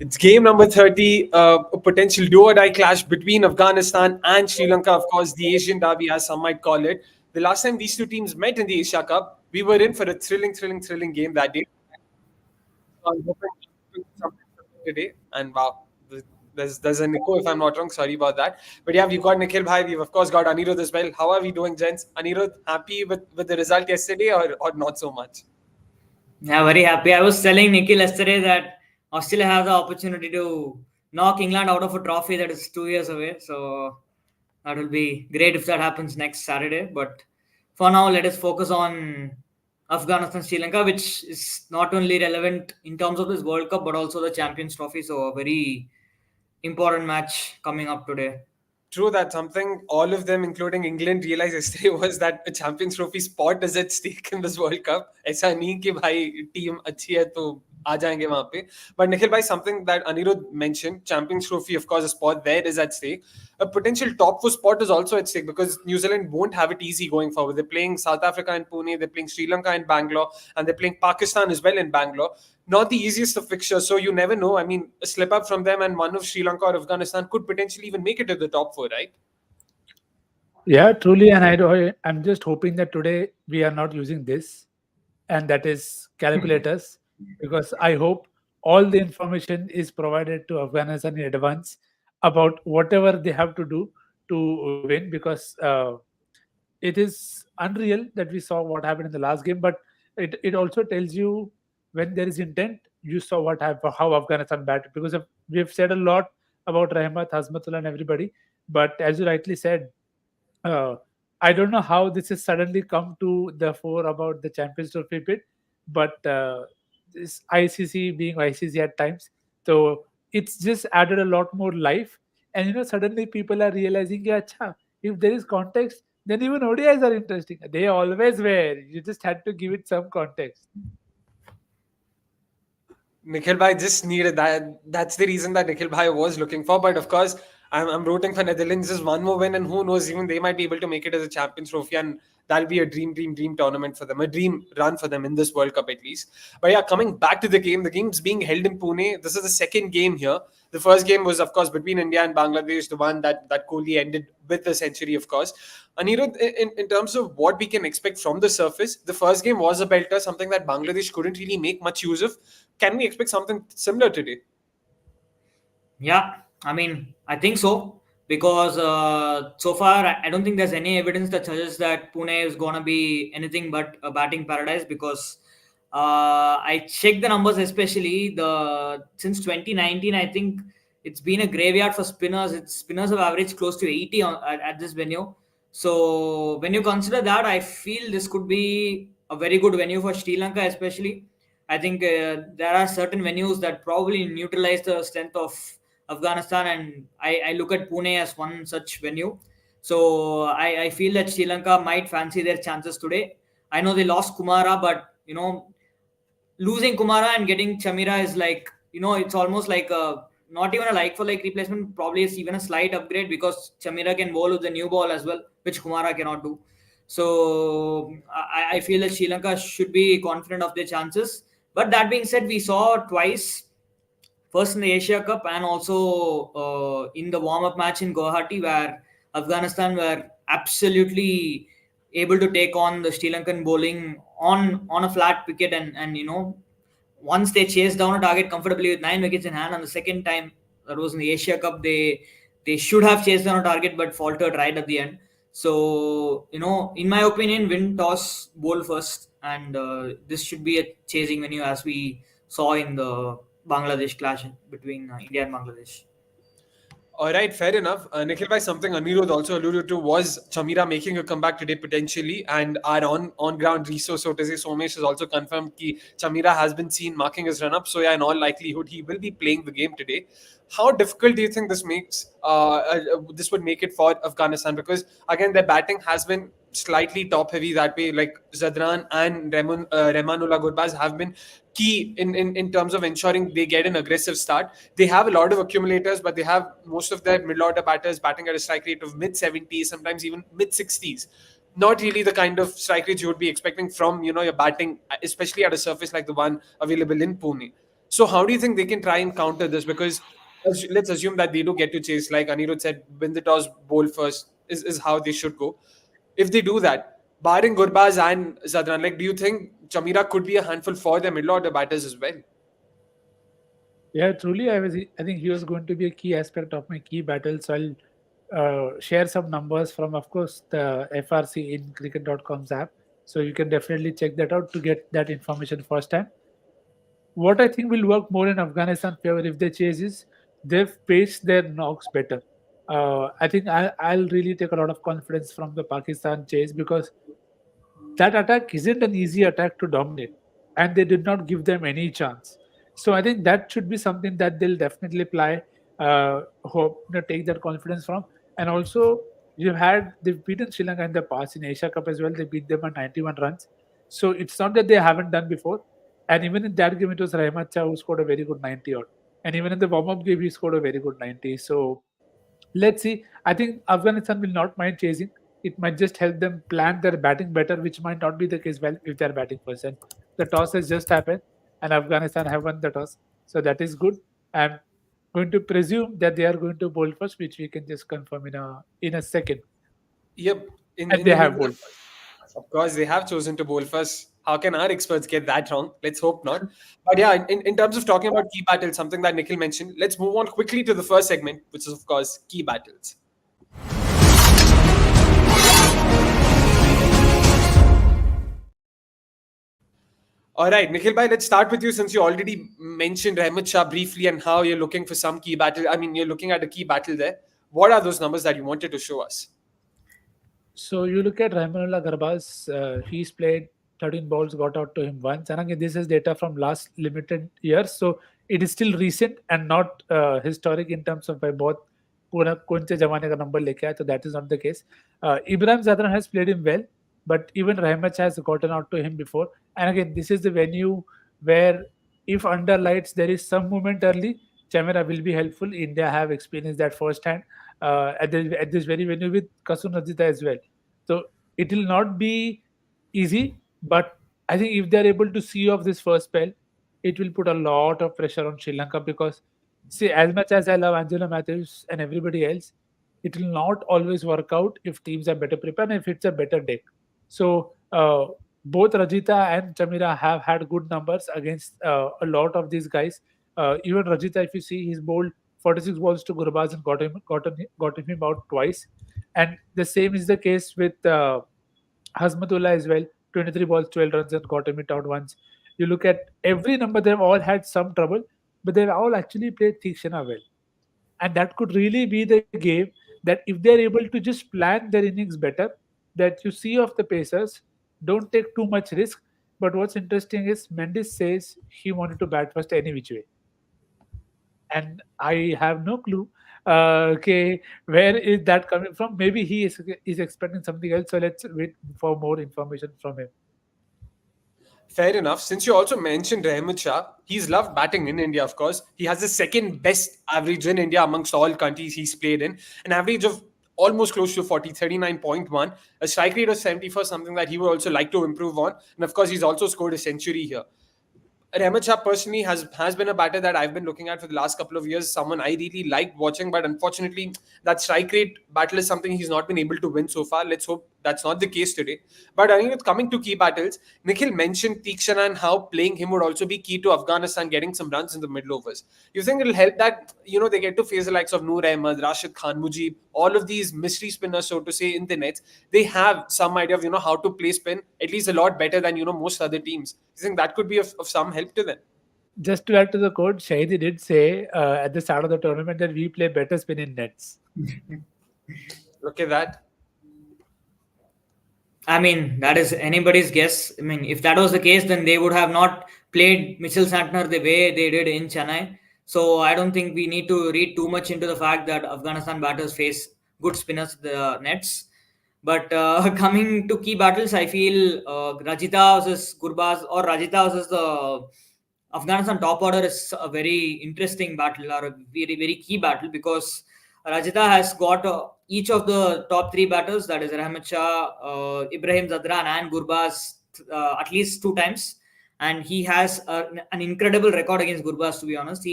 It's game number 30, a potential do-or-die clash between Afghanistan and Sri Lanka. Of course, the Asian derby, as some might call it. The last time these two teams met in the Asia Cup, we were in for a thrilling game that day. So I'm hoping something today. And wow, there's a Nico, if I'm not wrong. Sorry about that. But yeah, we've got Nikhil Bhai. We've of course got Anirudh as well. How are we doing, gents? Anirudh, happy with the result yesterday or not so much? Yeah, very happy. I was telling Nikhil yesterday that Australia has the opportunity to knock England out of a trophy that is 2 years away. So that will be great if that happens next Saturday. But for now, let us focus on Afghanistan Sri Lanka, which is not only relevant in terms of this World Cup but also the Champions Trophy. So a very important match coming up today. True, that something all of them, including England, realized yesterday was that a Champions Trophy spot is at stake in this World Cup. ऐसा नहीं कि भाई team अच्छी है तो आ जाएंगे वहां पे. But Nikhil bhai, something that Anirudh mentioned, Champions Trophy, of course, a spot there is at stake. A potential top four spot is also at stake because New Zealand won't have it easy going forward. They're playing South Africa in Pune, they're playing Sri Lanka in Bangalore, and they're playing Pakistan as well in Bangalore. Not the easiest of fixtures, so you never know. I mean, a slip up from them and one of Sri Lanka or Afghanistan could potentially even make it to the top four, right? Yeah, truly. And I'm just hoping that today we are not using this, and that is calculators, because I hope all the information is provided to Afghanistan in advance about whatever they have to do to win, because it is unreal that we saw what happened in the last game, but it also tells you when there is intent. You saw what happened, how Afghanistan batted, because we've said a lot about Rahmat, Hazmatullah, and everybody, but as you rightly said, uh, I don't know how this has suddenly come to the fore about the Champions Trophy bit, but this ICC being ICC at times, so it's just added a lot more life. And suddenly people are realizing, yeah, acha, if there is context, then even ODIs are interesting. They always were. You just had to give it some context. Nikhil Bhai just needed that. That's the reason that Nikhil Bhai was looking for. But of course, I'm rooting for Netherlands. Just one more win, and who knows, even they might be able to make it as a Champions Trophy, and that'll be a dream tournament for them, a dream run for them in this World Cup at least. But yeah, coming back to the game's being held in Pune. This is the second game here. The first game was, of course, between India and Bangladesh, the one that Kohli ended with a century, of course. Anirudh, in terms of what we can expect from the surface, the first game was a belter, something that Bangladesh couldn't really make much use of. Can we expect something similar today? Yeah, I mean, I think so because so far I don't think there's any evidence that suggests that Pune is gonna be anything but a batting paradise because I checked the numbers, especially the since 2019. I think it's been a graveyard for spinners. Spinners have averaged close to 80 at this venue. So when you consider that, I feel this could be a very good venue for Sri Lanka, especially. I think there are certain venues that probably neutralize the strength of Afghanistan, and I look at Pune as one such venue. So I feel that Sri Lanka might fancy their chances today. I know they lost Kumara, but losing Kumara and getting Chameera is like, it's almost like not even a like for like replacement. Probably it's even a slight upgrade because Chameera can bowl with the new ball as well, which Kumara cannot do. So I feel that Sri Lanka should be confident of their chances. But that being said, we saw twice, first in the Asia Cup and also in the warm-up match in Guwahati, where Afghanistan were absolutely able to take on the Sri Lankan bowling on a flat wicket, and once they chased down a target comfortably with 9 wickets in hand. And the second time, that was in the Asia Cup, they should have chased down a target but faltered right at the end. So in my opinion, win toss, bowl first, and this should be a chasing venue as we saw in the Bangladesh clash between India and Bangladesh. All right, fair enough. Nikhil bhai, something Anirudh also alluded to was Chameera making a comeback today potentially, and our on ground resource, so to say, Somesh has also confirmed that Chameera has been seen marking his run up. So yeah, in all likelihood, he will be playing the game today. How difficult do you think this makes? This would make it for Afghanistan, because again, their batting has been slightly top heavy that way. Like Zadran and Remanullah Gurbaz have been key in terms of ensuring they get an aggressive start. They have a lot of accumulators, but they have most of their middle order batters batting at a strike rate of mid 70s, sometimes even mid 60s. Not really the kind of strike rate you would be expecting from your batting, especially at a surface like the one available in Pune. So how do you think they can try and counter this? Because let's assume that they do get to chase, like Anirudh said, win the toss, bowl first is how they should go. If they do that, barring Gurbaz and Zadran, like, do you think Chameera could be a handful for the middle order batters as well? Yeah, truly, I think he was going to be a key aspect of my key battles. So I'll share some numbers from, of course, the FRC in cricket.com's app. So you can definitely check that out to get that information first time. What I think will work more in Afghanistan favor if they chase is they've paced their knocks better. I think I'll really take a lot of confidence from the Pakistan chase because that attack isn't an easy attack to dominate, and they did not give them any chance. So I think that should be something that they'll definitely apply, hope, take that confidence from. And also, they've beaten Sri Lanka in the past in Asia Cup as well. They beat them at 91 runs. So it's not that they haven't done before. And even in that game, it was Rahmat Shah who scored a very good 90 odd. And even in the warm up game, he scored a very good 90. So let's see. I think Afghanistan will not mind chasing. It might just help them plan their batting better, which might not be the case well if they're batting first. And the toss has just happened, and Afghanistan have won the toss, so that is good. I'm going to presume that they are going to bowl first, which we can just confirm in a second. Yep. And In they the have meantime, bowled first. of course, they have chosen to bowl first. How can our experts get that wrong? Let's hope not. But yeah, in terms of talking about key battles, something that Nikhil mentioned, let's move on quickly to the first segment, which is, of course, key battles. All right, Nikhil bhai, let's start with you since you already mentioned Rahmat Shah briefly and how you're looking for some key battle. I mean, you're looking at a key battle there. What are those numbers that you wanted to show us? So you look at Rahmanullah Garbaz, he's played 13 balls, got out to him once. And again, this is data from last limited years. So it is still recent and not historic in terms of by both कौन से जमाने का number लेके आया, so that is not the case. Ibrahim Zadran has played him well, but even Rahmat has gotten out to him before. And again, this is the venue where if under lights there is some movement early, Chameera will be helpful. India have experienced that firsthand at this very venue with Kasun Rajita as well. So it will not be easy, but I think if they're able to see off this first spell, it will put a lot of pressure on Sri Lanka because, see, as much as I love Angelo Matthews and everybody else, it will not always work out if teams are better prepared and if it's a better deck. So both Rajita and Chamira have had good numbers against a lot of these guys. Even Rajita, if you see, he's bowled 46 balls to Gurbaz and got him out twice. And the same is the case with Hazmatullah as well. 23 balls, 12 runs, and got him it out once. You look at every number, they've all had some trouble, but they've all actually played Tikshana well. And that could really be the game that if they're able to just plan their innings better, that you see of the Pacers, don't take too much risk. But what's interesting is Mendes says he wanted to bat first any which way, and I have no clue. Okay, where is that coming from? Maybe is expecting something else. So let's wait for more information from him. Fair enough. Since you also mentioned Rahmat Shah, he's loved batting in India, of course. He has the second best average in India amongst all countries he's played in, an average of almost close to 40, 39.1. A strike rate of 74, something that he would also like to improve on. And of course, he's also scored a century here. Rahmat Shah personally has been a batter that I've been looking at for the last couple of years. Someone I really liked watching, but unfortunately, that strike rate battle is something he's not been able to win so far. Let's hope that's not the case today. But I think coming to key battles, Nikhil mentioned Tikshana and how playing him would also be key to Afghanistan getting some runs in the middle overs. You think it'll help that they get to face the likes of Noor Ahmed, Rashid Khan, Mujib, all of these mystery spinners, so to say, in the nets. They have some idea of how to play spin at least a lot better than most other teams. You think that could be of some help to them? Just to add to the code, Shahidi did say at the start of the tournament that we play better spin in nets. Look at that. I mean, that is anybody's guess. I mean, if that was the case, then they would have not played Mitchell Santner the way they did in Chennai. So I don't think we need to read too much into the fact that Afghanistan batters face good spinners, the nets. But coming to key battles, I feel Rajita versus Gurbaz or Rajita versus the Afghanistan top order is a very interesting battle or a very, very key battle because Rajita has got each of the top three batters, that is Rahmat Shah, Ibrahim Zadran, and Gurbaz, at least two times. and he has an incredible record against Gurbaz. To be honest,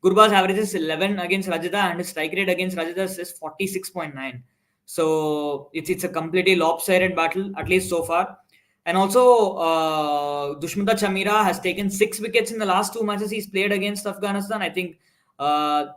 Gurbaz averages 11 against Rajata, and his strike rate against Rajata is 46.9. So it's a completely lopsided battle, at least so far. And also, Dushmanta Chameera has taken 6 wickets in the last 2 matches he's played against Afghanistan. I think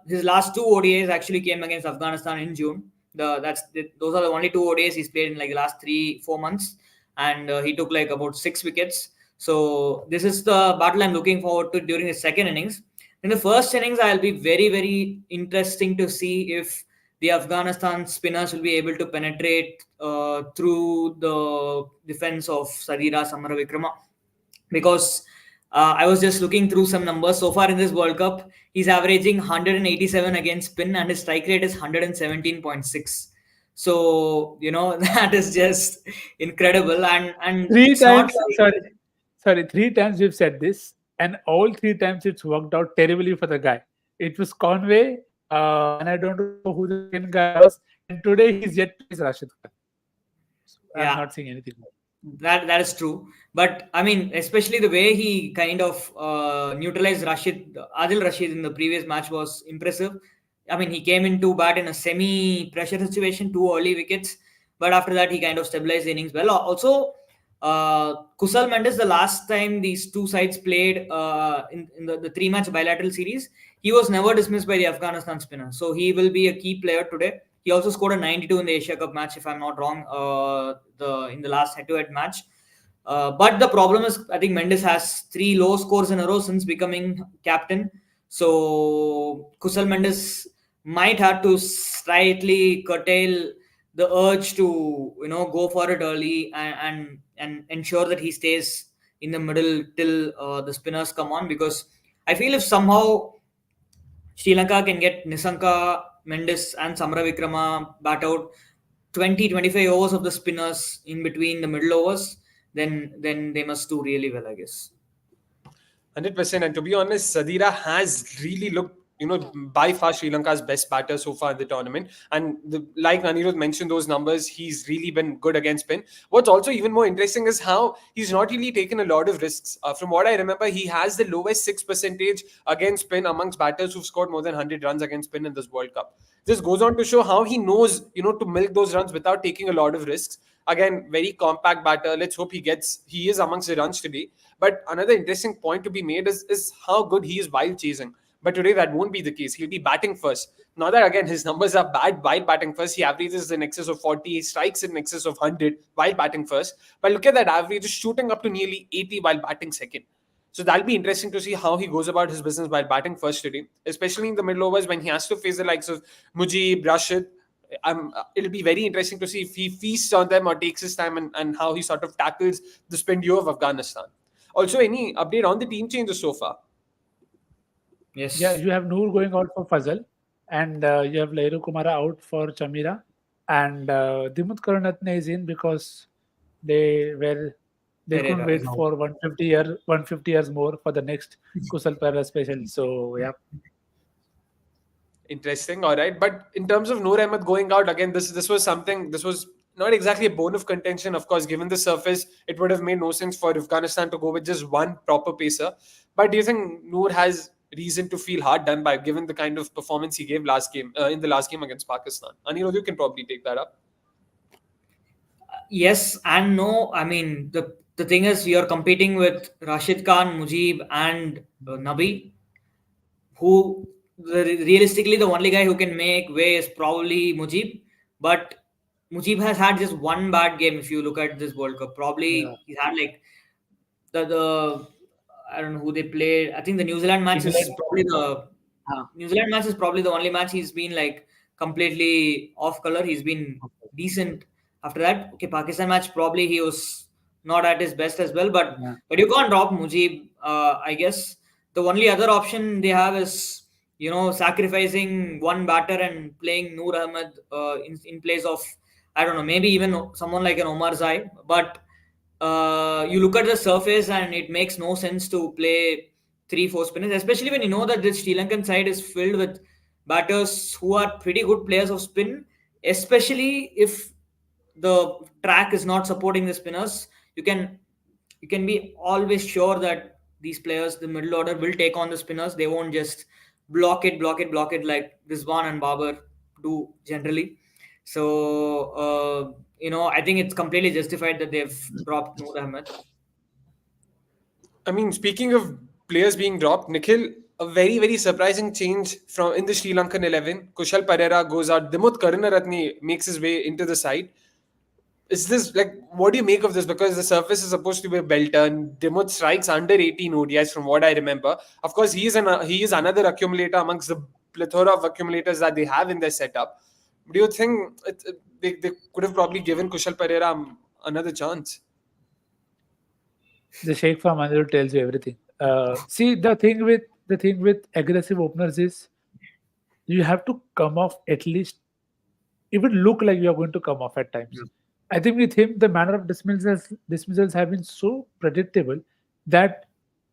his last 2 ODIs actually came against Afghanistan in June. Those are the only 2 ODIs he's played in like the last 3-4 months, and he took like about 6 wickets. So this is the battle I'm looking forward to during the second innings. In the first innings, I'll be very, very interesting to see if the Afghanistan spinners will be able to penetrate through the defense of Sadira Samaravikrama, because I was just looking through some numbers so far in this World Cup. He's averaging 187 against spin, and his strike rate is 117.6. So that is just incredible, and Three it's not times, like, sorry, 3 times we've said this, and all 3 times it's worked out terribly for the guy. It was Conway, and I don't know who the second guy was, and today he's yet to face Rashid Khan. So I'm yeah. not seeing anything more. That is true, but I mean, especially the way he kind of neutralized Adil Rashid in the previous match was impressive. I mean, he came in to bat in a semi-pressure situation, 2 early wickets, but after that he kind of stabilized the innings well. Also, Kusal Mendes, the last time these two sides played in the 3-match bilateral series, he was never dismissed by the Afghanistan spinner, so he will be a key player today. He also scored a 92 in the Asia Cup match, if I'm not wrong, in the last head-to-head match. But the problem is, I think Mendes has 3 low scores in a row since becoming captain. So Kusal Mendes might have to slightly curtail the urge to go for it early, and ensure that he stays in the middle till the spinners come on, because I feel if somehow Sri Lanka can get Nisanka, Mendes, and Samaravikrama bat out 20-25 overs of the spinners in between the middle overs, then they must do really well, I guess. 100%. And to be honest, Sadira has really looked, by far Sri Lanka's best batter so far in the tournament. And like Anirudh mentioned those numbers, he's really been good against spin. What's also even more interesting is how he's not really taken a lot of risks. From what I remember, he has the lowest 6% against spin amongst batters who've scored more than 100 runs against spin in this World Cup. This goes on to show how he knows, to milk those runs without taking a lot of risks. Again, very compact batter. Let's hope he is amongst the runs today. But another interesting point to be made is how good he is while chasing. But today that won't be the case. He'll be batting first. Now that again his numbers are bad while batting first, he averages in excess of 40, he strikes in excess of 100 while batting first. But look at that average, is shooting up to nearly 80 while batting second. So that'll be interesting to see how he goes about his business while batting first today, especially in the middle overs when he has to face the likes of Mujib, Rashid. It'll be very interesting to see if he feasts on them or takes his time, and how he sort of tackles the spin duo of Afghanistan. Also, any update on the team changes so far? Yes. Yeah, you have Noor going out for Fazal, and you have Lairu Kumara out for Chameera, and Dimuth Karunaratne is in because they couldn't Perera wait is out. for 150 years more for the next Kusal Perera special. So yeah, Interesting. All right. But in terms of Noor Ahmed going out again, this was something. This was not exactly a bone of contention. Of course, given the surface, it would have made no sense for Afghanistan to go with just one proper pacer. But do you think Noor has reason to feel hard done by, given the kind of performance he gave in the last game against Pakistan? Anirudh, you can probably take that up. Yes and no. I mean, the thing is, you're competing with Rashid Khan, Mujib, and Nabi, who realistically the only guy who can make way is probably Mujib. But Mujib has had just one bad game. If you look at this World Cup, yeah. probably he's had like the I don't know who they played. I think the New Zealand match is England, probably the New Zealand match is probably the only match he's been like completely off color. He's been decent after that. Okay, Pakistan match probably he was not at his best as well. But yeah. but you can't drop Mujib. I guess the only other option they have is sacrificing one batter and playing Noor Ahmed in place of, I don't know, maybe even someone like an Omar Zai. But you look at the surface and it makes no sense to play 3-4 spinners, especially when you know that this Sri Lankan side is filled with batters who are pretty good players of spin, especially if the track is not supporting the spinners. You can you can be always sure that these players, the middle order, will take on the spinners. They won't just block it like Rizwan and Babar do generally. So, I think it's completely justified that they've dropped Noor Ahmed. I mean, speaking of players being dropped, Nikhil, a very, very surprising change from in the Sri Lankan 11. Kusal Perera goes out. Dimuth Karunaratne makes his way into the side. Is this like, what do you make of this? Because the surface is supposed to be a belter, and Dimuth strikes under 18 ODIs from what I remember. Of course, he is another accumulator amongst the plethora of accumulators that they have in their setup. Do you think they could have probably given Kushal Pereira another chance? The Sheikh from Manjul tells you everything. See, the thing with aggressive openers is you have to come off at least, even look like you are going to come off at times. I think with him, the manner of dismissals have been so predictable that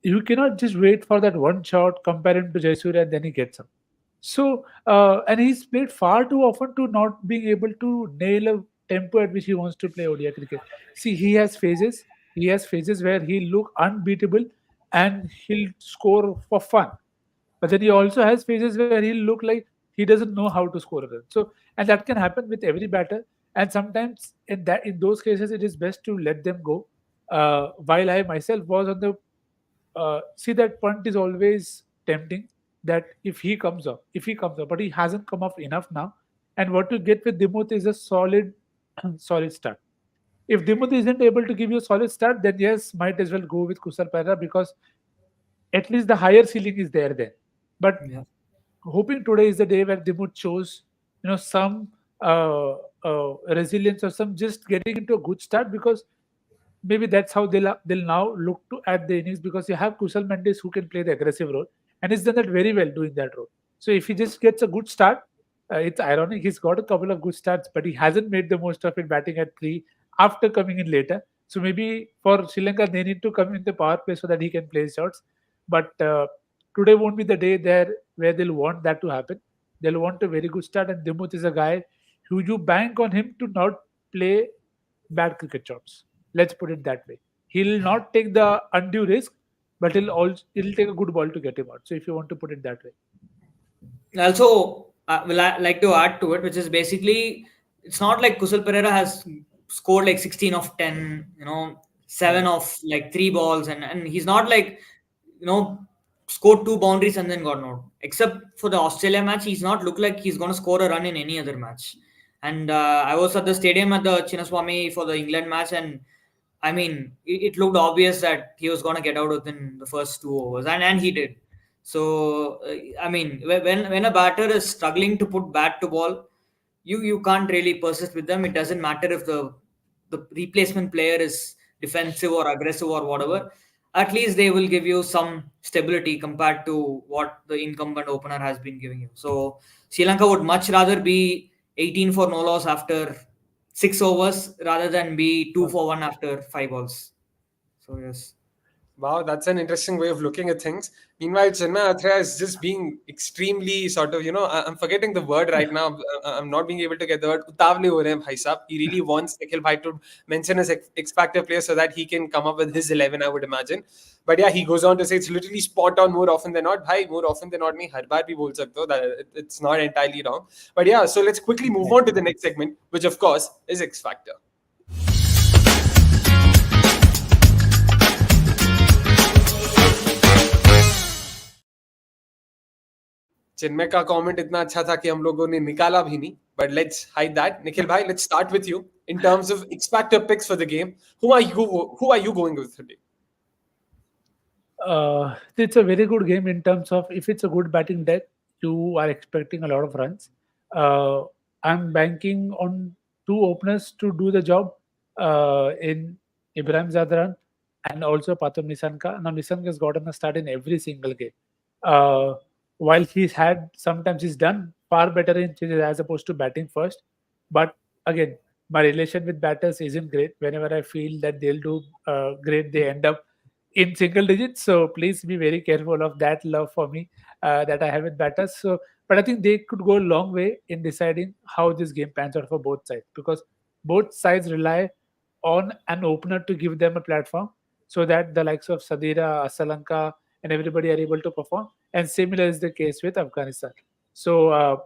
you cannot just wait for that one shot, compare him to Jaisuri, and then he gets up. So, and he's played far too often to not being able to nail a tempo at which he wants to play ODI cricket. See, he has phases. He has phases where he'll look unbeatable and he'll score for fun. But then he also has phases where he'll look like he doesn't know how to score a run. So, and that can happen with every batter. And sometimes in those cases, it is best to let them go. While I myself was on the see, that punt is always tempting. That if he comes up, but he hasn't come off enough now. And what you get with Dimuth is a solid, solid start. If Dimuth isn't able to give you a solid start, then yes, might as well go with Kusal Perera, because at least the higher ceiling is there then. But Yeah. hoping today is the day where Dimuth shows, some resilience, or some just getting into a good start, because maybe that's how they'll now look to at the innings, because you have Kusal Mendes who can play the aggressive role, and he's done that very well doing that role. So if he just gets a good start, it's ironic he's got a couple of good starts, but he hasn't made the most of it batting at three after coming in later. So maybe for Sri Lanka they need to come in the power play so that he can play shots. But today won't be the day there where they'll want that to happen. They'll want a very good start, and Dimuth is a guy who you bank on him to not play bad cricket shots. Let's put it that way. He'll not take the undue risk, but he'll take a good ball to get him out. So if you want to put it that way. Also, will I like to add to it, which is basically it's not like Kusal Pereira has scored like 16 of 10, seven Yeah. of like three balls, and he's not like you know scored two boundaries and then got out. Except for the Australia match, he's not looked like he's going to score a run in any other match. And I was at the stadium at the Chinnaswamy for the England match, and I mean, it looked obvious that he was going to get out within the first 2 overs, and he did. So, I mean, when a batter is struggling to put bat to ball, you can't really persist with them. It doesn't matter if the replacement player is defensive or aggressive or whatever. At least they will give you some stability compared to what the incumbent opener has been giving you. So Sri Lanka would much rather be 18 for no loss after 6 overs rather than be 2 for 1 after 5 balls. So yes. Wow, that's an interesting way of looking at things. Meanwhile, Chinmay Athreya is just being extremely sort of, I'm forgetting the word right now. I'm not being able to get the word. Utavle ho rahe hain, bhai sahab. He really wants Nikhil bhai to mention his X Factor player so that he can come up with his 11, I would imagine. But yeah, he goes on to say it's literally spot on more often than not. Bhai, more often than not, me har baar bhi bol sakte ho. It's not entirely wrong. But yeah, so let's quickly move on to the next segment, which of course is X Factor. चिन्मय का comment इतना अच्छा था कि हम लोगों ने निकाला भी नहीं but let's hide that Nikhil भाई let's start with you in terms of X factor picks for the game who are you going with today It's a very good game in terms of, if it's a good batting deck, you are expecting a lot of runs. I'm banking on two openers to do the job, in Ibrahim Zadran and also Pathum Nisanka. Now Nisanka has gotten a start in every single game. Uh, while sometimes he's done far better in chases as opposed to batting first. But again, my relation with batters isn't great. Whenever I feel that they'll do great, they end up in single digits. So please be very careful of that love for me that I have with batters. So, but I think they could go a long way in deciding how this game pans out for both sides, because both sides rely on an opener to give them a platform. so that the likes of Sadira, Sri Lanka, and everybody are able to perform. And similar is the case with Afghanistan. So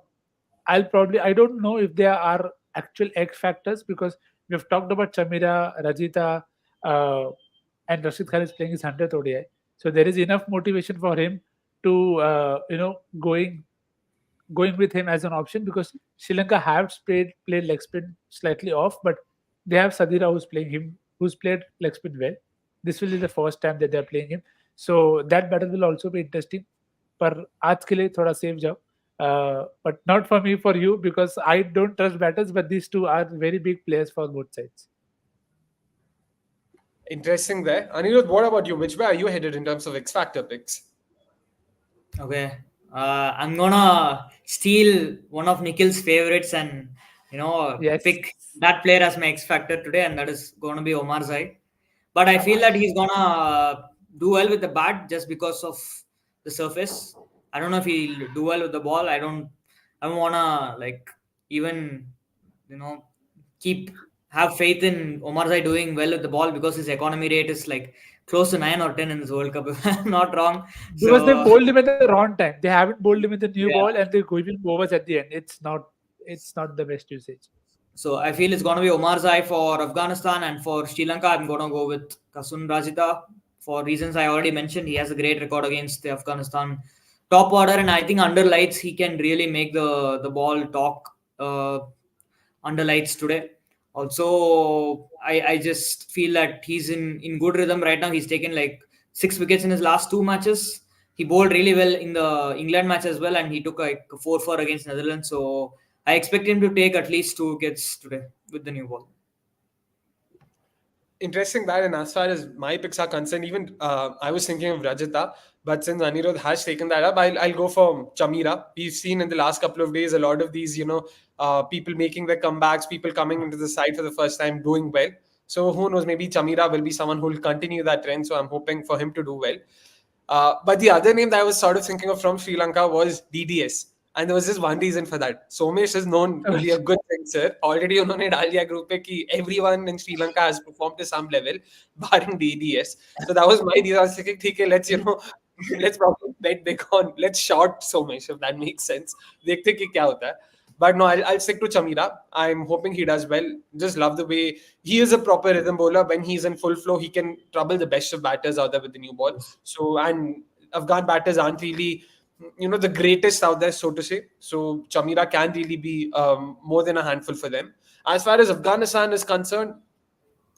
I don't know if there are actual X factors because we've talked about Chameera, Rajita, uh, and Rashid Khan is playing his 100th ODI. So there is enough motivation for him to going with him as an option because Sri Lanka have played leg spin slightly off, but they have Sadira who's played leg spin well. This will be the first time that they're playing him, so that battle will also be interesting. पर आज के लिए थोड़ा safe जाओ. But not for me, for you, because I don't trust batters, but these two are very big players for both sides. Interesting there. Anirudh, what about you? Which way are you headed in terms of X Factor picks? Okay. I'm gonna steal one of Nikhil's favorites and Yes. pick that player as my X factor today, and that is gonna be Omar Zai. But I feel that he's gonna do well with the bat just because of the surface. I don't know if he'll do well with the ball. I don't wanna even you know keep have faith in Omar Zai doing well with the ball because his economy rate is like close to 9 or 10 in this World Cup, if I'm not wrong. Because they So bowled him at the wrong time. They haven't bowled him in the new yeah. ball, and they're giving overs at the end. It's not the best usage. So I feel it's going to be Omar Zai for Afghanistan, and for Sri Lanka, I'm going to go with Kasun Rajita for reasons I already mentioned. He has a great record against the Afghanistan top order, and I think under lights he can really make the ball talk under lights today. Also, I just feel that he's in good rhythm right now. He's taken like 6 wickets in his last 2 matches. He bowled really well in the England match as well, and he took like 4-4 against Netherlands. So I expect him to take at least 2 wickets today with the new ball. Interesting that, and as far as my picks are concerned, even I was thinking of Rajita, but since Anirudh has taken that up, I'll go for Chameera. We've seen in the last couple of days a lot of these, people making their comebacks, people coming into the side for the first time, doing well. So who knows, maybe Chameera will be someone who will continue that trend. So I'm hoping for him to do well. But the other name that I was sort of thinking of from Sri Lanka was DDS. And there was just one reason for that. Somesh is known to be a good fencer. Already उन्होंने डाल दिया group पे कि everyone in Sri Lanka has performed to some level, barring DDS. So that was my idea. I was thinking, ठीक है, let's probably bet big on, let's short Somesh if that makes sense. देखते कि क्या होता है. But no, I'll stick to Chameera. I'm hoping he does well. Just love the way he is a proper rhythm bowler. When he's in full flow, he can trouble the best of batters out there with the new ball. So, and Afghan batters aren't really, the greatest out there, so to say. So, Chameera can really be more than a handful for them. As far as Afghanistan is concerned,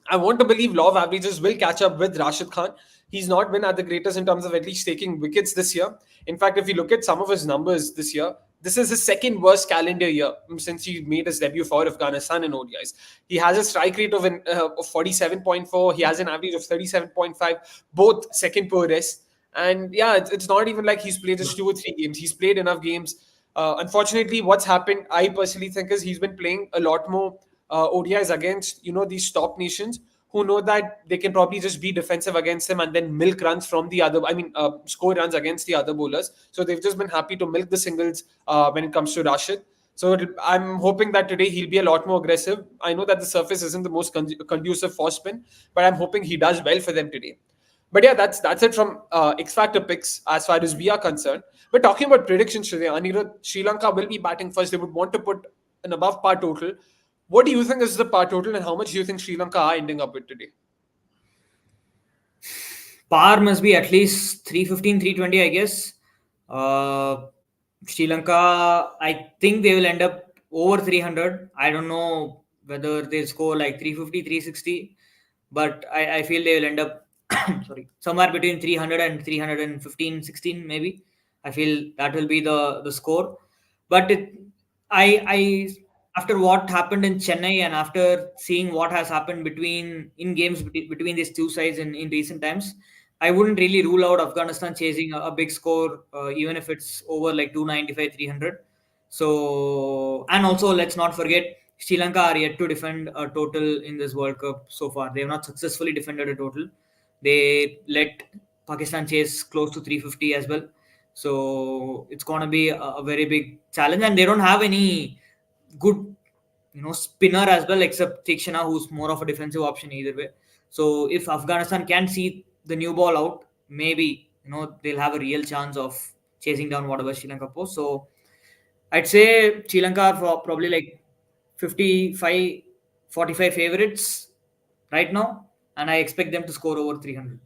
I want to believe law of averages will catch up with Rashid Khan. He's not been at the greatest in terms of at least taking wickets this year. In fact, if you look at some of his numbers this year, this is his second worst calendar year since he made his debut for Afghanistan in ODIs. He has a strike rate of 47.4. He has an average of 37.5, both second poorest. And yeah, it's not even like he's played just 2 or 3 games. He's played enough games. Unfortunately, what's happened, I personally think, is he's been playing a lot more ODIs against these top nations who know that they can probably just be defensive against them and then milk runs from the other. Score runs against the other bowlers. So they've just been happy to milk the singles when it comes to Rashid. So I'm hoping that today he'll be a lot more aggressive. I know that the surface isn't the most conducive for spin, but I'm hoping he does well for them today. But yeah, that's it from X Factor picks as far as we are concerned. But talking about predictions today, Anirudh, Sri Lanka will be batting first. They would want to put an above par total. What do you think is the par total, and how much do you think Sri Lanka are ending up with today? Par must be at least 315, 320, I guess. Sri Lanka, I think they will end up over 300. I don't know whether they score like 350, 360, but I feel they will end up sorry, somewhere between 300 and 315, 16 maybe. I feel that will be the score. But I after what happened in Chennai and after seeing what has happened in games between these two sides in recent times, I wouldn't really rule out Afghanistan chasing a big score, even if it's over like 295, 300. So, and also let's not forget, Sri Lanka are yet to defend a total in this World Cup so far. They have not successfully defended a total. They let Pakistan chase close to 350 as well. So it's going to be a very big challenge, and they don't have any good, spinner as well, except Tikshana, who's more of a defensive option either way. So if Afghanistan can see the new ball out, maybe they'll have a real chance of chasing down whatever Sri Lanka posts. So I'd say Sri Lanka are probably like 55, 45 favorites right now, and I expect them to score over 300.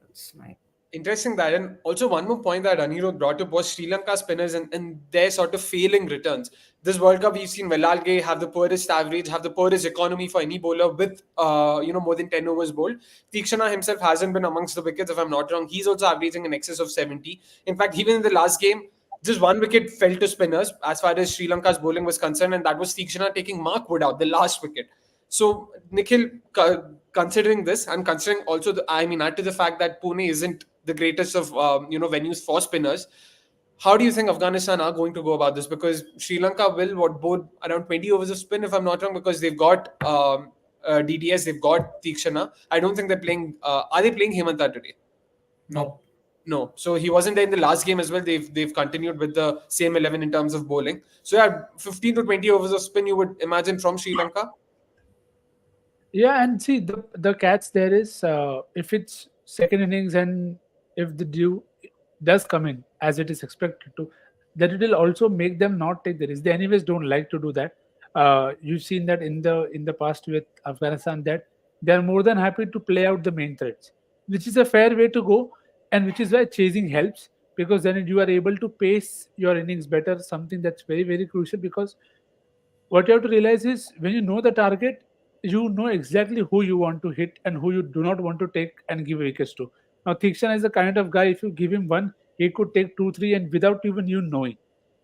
That's my Interesting that. And also, one more point that Anirudh brought up was Sri Lanka spinners and their sort of failing returns. This World Cup, we've seen Velalge have the poorest average, have the poorest economy for any bowler with, more than 10 overs bowled. Tikshana himself hasn't been amongst the wickets, if I'm not wrong. He's also averaging in excess of 70. In fact, even in the last game, just one wicket fell to spinners as far as Sri Lanka's bowling was concerned, and that was Tikshana taking Mark Wood out, the last wicket. So, Nikhil, considering this and considering also add to the fact that Pune isn't the greatest of venues for spinners. How do you think Afghanistan are going to go about this? Because Sri Lanka will board around 20 overs of spin, if I'm not wrong, because they've got DDS, they've got Tikshana. I don't think they're playing. Are they playing Hemanta today? no. No. So he wasn't there in the last game as well. They've continued with the same 11 in terms of bowling. So yeah, 15 to 20 overs of spin you would imagine from Sri Lanka. Yeah, and see the catch there is if it's second innings and if the dew does come in as it is expected to, that it will also make them not take the risk. They anyways don't like to do that. You've seen that in the past with Afghanistan that they are more than happy to play out the main threats, which is a fair way to go, and which is why chasing helps because then you are able to pace your innings better. Something that's very very crucial because what you have to realize is when you know the target, you know exactly who you want to hit and who you do not want to take and give wickets to. Now, Thikshan is the kind of guy, if you give him one, he could take two, three, and without even you knowing.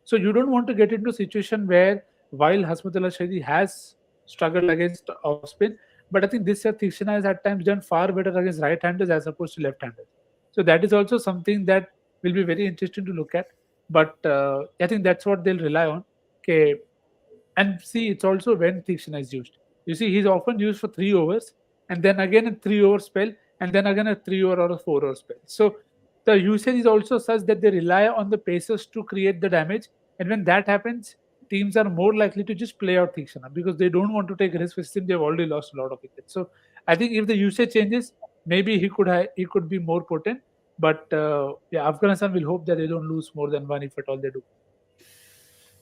So you don't want to get into a situation where while Hasmutullah Shahidi has struggled against off spin, but I think this year Thikshan has at times done far better against right-handers as opposed to left-handers. So that is also something that will be very interesting to look at. But I think that's what they'll rely on. Okay, and see, it's also when Tikshana is used. You see, he's often used for 3 overs, and then again a 3 over spell, and then again a 3 over or a 4 over spell. So the usage is also such that they rely on the pacers to create the damage. And when that happens, teams are more likely to just play out Tikshana because they don't want to take risk with him. They've already lost a lot of wickets. So I think if the usage changes, maybe he could be more potent. But yeah, Afghanistan will hope that they don't lose more than one if at all they do.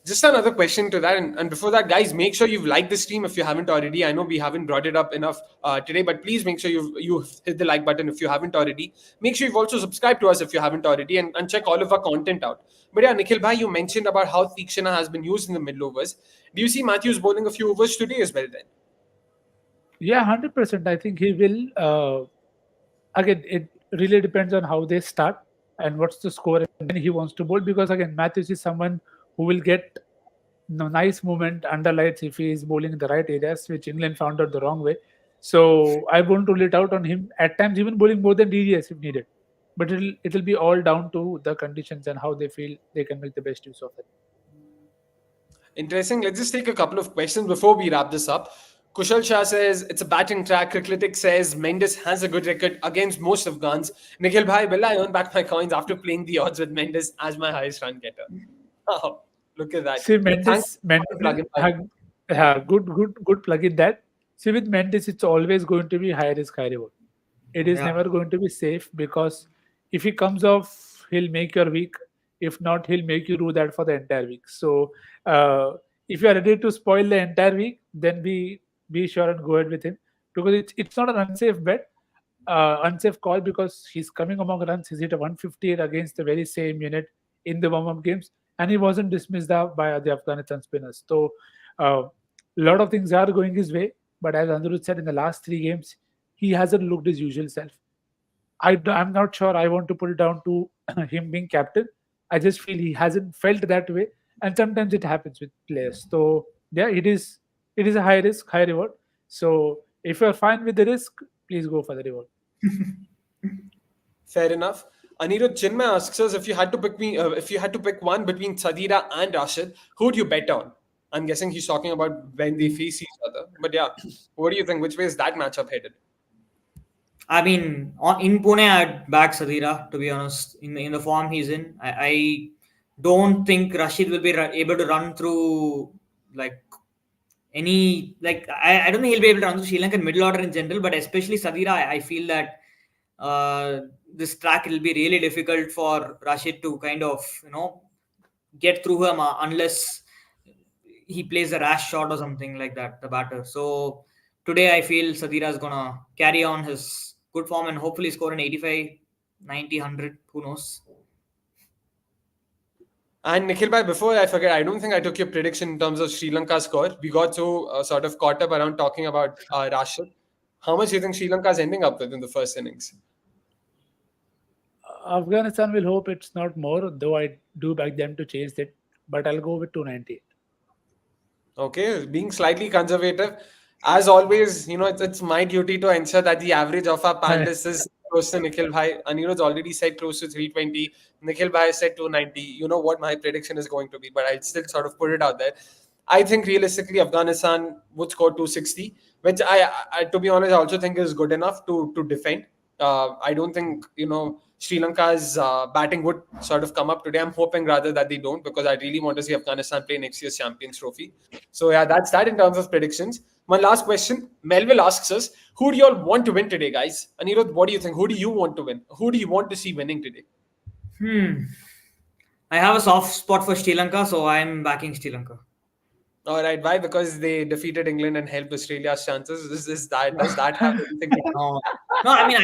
Just another question to that, and before that, guys, make sure you've liked the stream if you haven't already. I know we haven't brought it up enough today, but please make sure you hit the like button if you haven't already. Make sure you've also subscribed to us if you haven't already, and check all of our content out. But yeah, Nikhil bhai, you mentioned about how Tikshana has been used in the middle overs. Do you see Matthews bowling a few overs today as well? Then Yeah, 100%. I think he will. Again, it really depends on how they start and what's the score and when he wants to bowl. Because again, Matthews is someone who will get nice movement under lights if he is bowling in the right areas, which England found out the wrong way. So I won't rule it out on him. At times, even bowling more than DDS if needed. But it'll be all down to the conditions and how they feel they can make the best use of it. interesting. Let's just take a couple of questions before we wrap this up. Kushal Shah says it's a batting track. Crickletic says Mendes has a good record against most Afghans. Nikhil bhai, will I earn back my coins after playing the odds with Mendes as my highest run getter? Oh, look at that. See, Thanks Mendes, for the plug-in, bhai. good plug in that. See, with Mendes, it's always going to be high risk, high reward. It is Yeah. never going to be safe because if he comes off, he'll make your week. If not, he'll make you do that for the entire week. So, uh, if you are ready to spoil the entire week, then be sure and go ahead with him because it's not an unsafe bet, unsafe call because he's coming among runs. He's hit a 158 against the very same unit in the warm-up games, and he wasn't dismissed out by the Afghanistan spinners. So, a lot of things are going his way. But as Andrew said, in the last 3 games, he hasn't looked his usual self. I'm not sure I want to put it down to him being captain. I just feel he hasn't felt that way, and sometimes it happens with players. So yeah, it is a high risk, high reward. So if you're fine with the risk, please go for the reward. Fair enough. Anirudh Chinmay asks us if you had to pick one between Sadira and Rashid, who would you bet on? I'm guessing he's talking about when they face each other. But yeah, what do you think? Which way is that matchup headed? I mean, in Pune, I'd back Sadira, to be honest. In the form he's in, I don't think Rashid will be able to run through like any like I don't think he'll be able to run the Sri Lankan middle order in general, but especially Sadira, I feel that this track will be really difficult for Rashid to kind of get through him unless he plays a rash shot or something like that, the batter. So today I feel Sadira is gonna carry on his good form and hopefully score an 85, 90, 100. Who knows? And Nikhil bhai, before I forget, I don't think I took your prediction in terms of Sri Lanka score. We got so sort of caught up around talking about Rashid. How much do you think Sri Lanka is ending up with in the first innings? Afghanistan will hope it's not more, though I do back them to chase it. But I'll go with 298. Okay, being slightly conservative. As always, it's my duty to ensure that the average of our panelists is close to Nikhil bhai. Anirudh already said close to 320. Nikhil bhai said 290. You know what my prediction is going to be, but I'll still sort of put it out there. I think realistically Afghanistan would score 260, which I to be honest, I also think is good enough to defend. I don't think Sri Lanka's batting would sort of come up today. I'm hoping rather that they don't, because I really want to see Afghanistan play next year's Champions Trophy. So yeah, that's that in terms of predictions. One last question. Melville asks us, who do you all want to win today, guys? Anirudh, what do you think? Who do you want to win? Who do you want to see winning today? I have a soft spot for Sri Lanka, so I'm backing Sri Lanka. All right, why? Because they defeated England and helped Australia's chances. Does that have anything to do? No, I mean,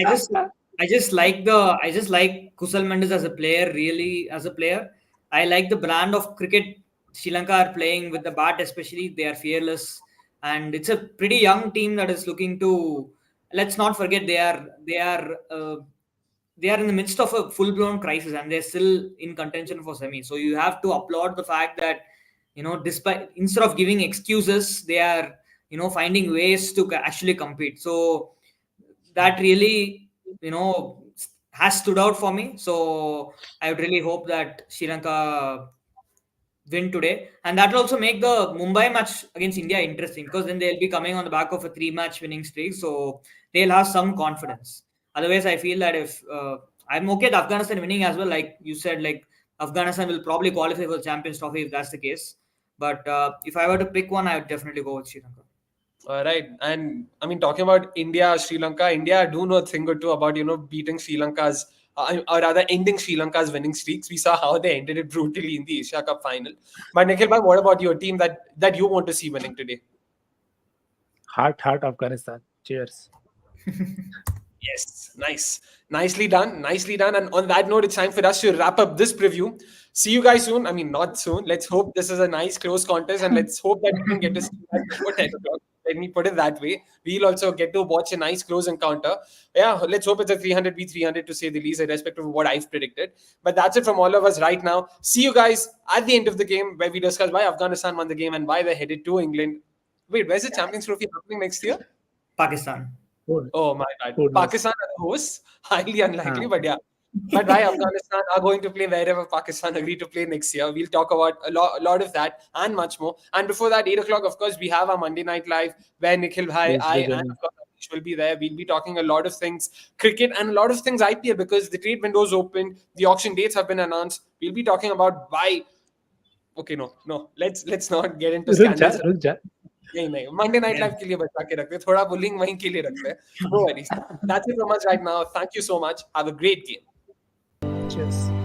I just like Kusal Mendes as a player. Really, as a player, I like the brand of cricket Sri Lanka are playing with the bat. Especially, they are fearless, and it's a pretty young team that is looking to. Let's not forget they are in the midst of a full blown crisis, and they're still in contention for semi. So you have to applaud the fact that despite instead of giving excuses, they are finding ways to actually compete. So that really has stood out for me. So I would really hope that Sri Lanka win today, and that will also make the Mumbai match against India interesting, because then they'll be coming on the back of a 3-match winning streak, so they'll have some confidence. Otherwise, I feel that if I'm okay with Afghanistan winning as well, like you said, like Afghanistan will probably qualify for the Champions Trophy if that's the case. But if I were to pick one, I would definitely go with Sri Lanka. All right, and I mean, talking about India, Sri Lanka, India do know a thing or two about beating Sri Lanka's or rather ending Sri Lanka's winning streaks. We saw how they ended it brutally in the Asia Cup final. But Nikhil bhai, what about your team that you want to see winning today? Heart, Afghanistan. Cheers. Yes, nice. Nicely done. Nicely done. And on that note, it's time for us to wrap up this preview. See you guys soon. I mean, not soon. Let's hope this is a nice close contest, and let's hope that we can get to see that before 10 o'clock. Let me put it that way. We'll also get to watch a nice close encounter. Yeah, let's hope it's a 300v300 to say the least, irrespective of what I've predicted. But that's it from all of us right now. See you guys at the end of the game, where we discuss why Afghanistan won the game and why they're headed to England. Wait, where's the Champions Trophy happening next year? Pakistan. Oh, my bad. Who knows? Pakistan are the hosts. Highly unlikely, but yeah. But why Afghanistan are going to play wherever Pakistan agree to play next year. We'll talk about a lot of that and much more. And before that, 8 o'clock, of course, we have our Monday Night Live, where Nikhil Bhai, Yes, I, good and journey. of course, Anish will be there. We'll be talking a lot of things cricket and a lot of things IPL, because the trade window's open. The auction dates have been announced. We'll be talking about why. Okay, no. Let's not get into scandals. रुक जा. नहीं Monday night live के लिए बचा के रखते हैं, थोड़ा बुलिंग वहीं के लिए रखते हैं. No worries. That's it from us right now. Thank you so much. Have a great game. Cheers.